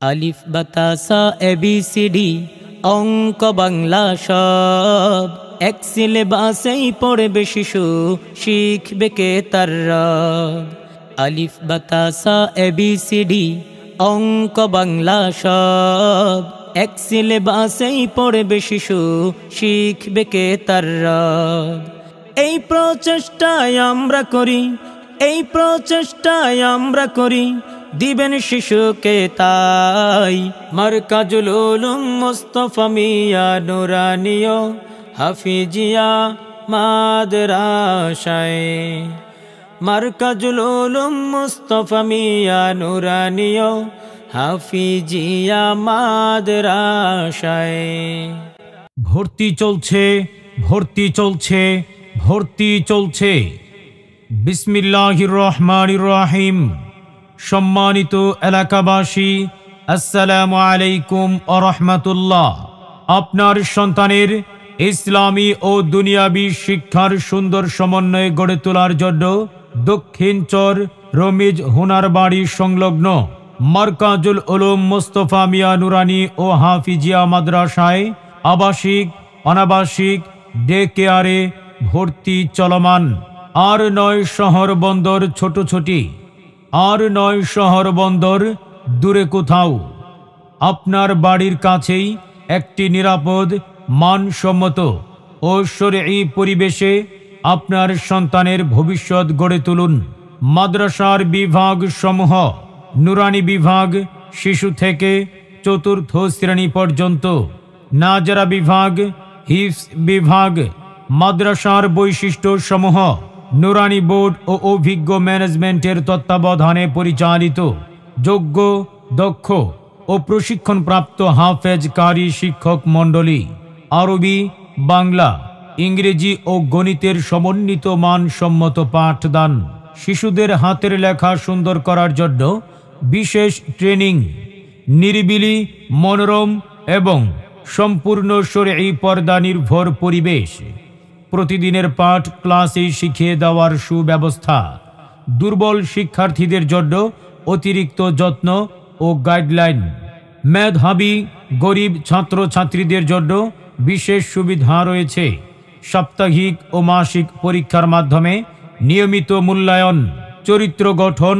আলিফ বাতাসা এবিসিডি অঙ্ক বাংলা সব এক সিলেবাসেই পড়বে শিশু শিখবে কে তার রব। আলিফ বাতাসা এবিসিডি অঙ্ক বাংলা সব এক সিলেবাসেই পড়বে শিশু শিখবে কে তার রব। এই প্রচেষ্টায় আমরা করি, এই প্রচেষ্টায় আমরা করি, দিবেন শিশুকে তাই মারকাজুল উলুম মুস্তাফা মিয়া নুরানিয়া হাফিজিয়া মাদ্রাসায়। মারকাজুল উলুম মুস্তাফা মিয়া নুরানিয়া হাফিজিয়া মাদ্রাসায়। ভর্তি চলছে, ভর্তি চলছে, ভর্তি চলছে। বিসমিল্লাহির রহমানির রহিম। সম্মানিত এলাকাবাসী, আসসালামু আলাইকুম ওয়া রাহমাতুল্লাহ। আপনার সন্তানের ইসলামী ও দুনিয়াবী শিক্ষার সুন্দর সমন্বয় গড়ে তোলার জন্য দক্ষিণ চর রমিজ হুনার বাড়ি সংলগ্ন মারকাজুল উলুম মুস্তাফা মিয়া নুরানি ও হাফিজিয়া মাদ্রাসায় আবাসিক অনাবাসিক ডে কেয়ারে ভর্তি চলমান। আর নয় শহর বন্দর ছোটছুটি, আর নয় শহর বন্দর দূরে কোথাও, আপনার বাড়ির কাছেই একটি নিরাপদ মানসম্মত ও শরঈ পরিবেশে আপনার সন্তানের ভবিষ্যৎ গড়ে তুলুন। মাদ্রাসার বিভাগ সমূহ: নুরানি বিভাগ শিশু থেকে চতুর্থ শ্রেণী পর্যন্ত, নাজরা বিভাগ, হিফজ বিভাগ। মাদ্রাসার বৈশিষ্ট্য সমূহ: নুরানি বোর্ড ও অভিজ্ঞ ম্যানেজমেন্টের তত্ত্বাবধানে পরিচালিত, যোগ্য, দক্ষ ও প্রশিক্ষণপ্রাপ্ত হাফেজ কারি শিক্ষক মণ্ডলী, আরবি, বাংলা, ইংরেজি ও গণিতের সমন্বিত মানসম্মত পাঠদান, শিশুদের হাতের লেখা সুন্দর করার জন্য বিশেষ ট্রেনিং, নিরিবিলি, মনোরম এবং সম্পূর্ণ শরঈ পর্দা নির্ভর পরিবেশ, প্রতিদিনের পাঠ ক্লাসে শিখিয়ে দেওয়ার সুব্যবস্থা, দুর্বল শিক্ষার্থীদের জন্য অতিরিক্ত যত্ন ও গাইডলাইন, মেধাবী গরিব ছাত্রছাত্রীদের জন্য বিশেষ সুবিধা রয়েছে, সাপ্তাহিক ও মাসিক পরীক্ষার মাধ্যমে নিয়মিত মূল্যায়ন, চরিত্র গঠন,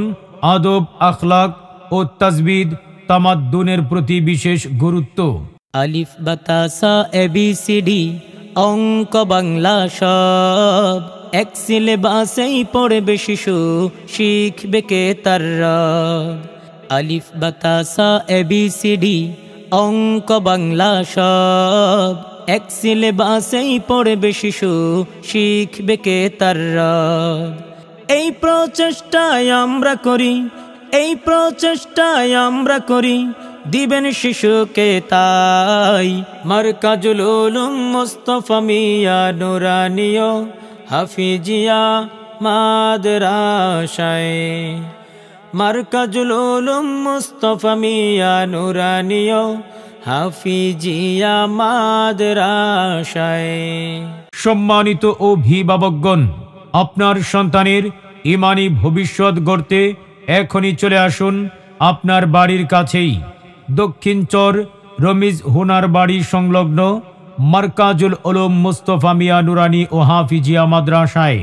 আদব আখলাক ও তাজবিদ তামাদ্দুনের প্রতি বিশেষ গুরুত্ব। আলিফ বাতাসা এবিসিডি অঙ্ক বাংলা সব এক সিলেবাসেই পড়বে শিশু শিখবে কে তার রব। আলিফ বাতাসা এবিসিডি অঙ্ক বাংলা সব এক সিলেবাসেই পড়বে শিশু শিখবে কে তার রব। এই প্রচেষ্টায় আমরা করি, এই প্রচেষ্টায় আমরা করি, দিবেন শিশুকে তাই মারকাজুল উলুম মুস্তাফা মিয়া নুরানিয়া হাফিজিয়া মাদ্রাসায়। মারকাজুল উলুম মুস্তাফা মিয়া নুরানিয়া হাফিজিয়া মাদ্রাসায়। সম্মানিত অভিভাবকগণ, আপনার সন্তানের ঈমানি ভবিষ্যৎ গড়তে এখনই চলে আসুন আপনার বাড়ির কাছেই দক্ষিণ চর রমিজ হুনার বাড়ি সংলগ্ন মারকাজুল উলুম মুস্তাফা মিয়া নুরানি ও হাফিজিয়া মাদ্রাসায়।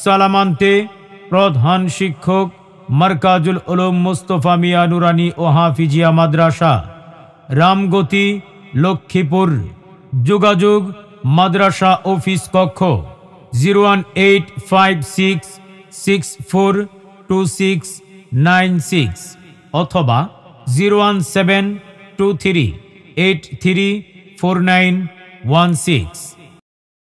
সালামান্তে প্রধান শিক্ষক, মারকাজুল উলুম মুস্তাফা মিয়া নুরানি ও হাফিজিয়া মাদ্রাসা, রামগতি, লক্ষ্মীপুর। যোগাযোগ: মাদ্রাসা অফিস কক্ষ 01856642696 অথবা 01723834916।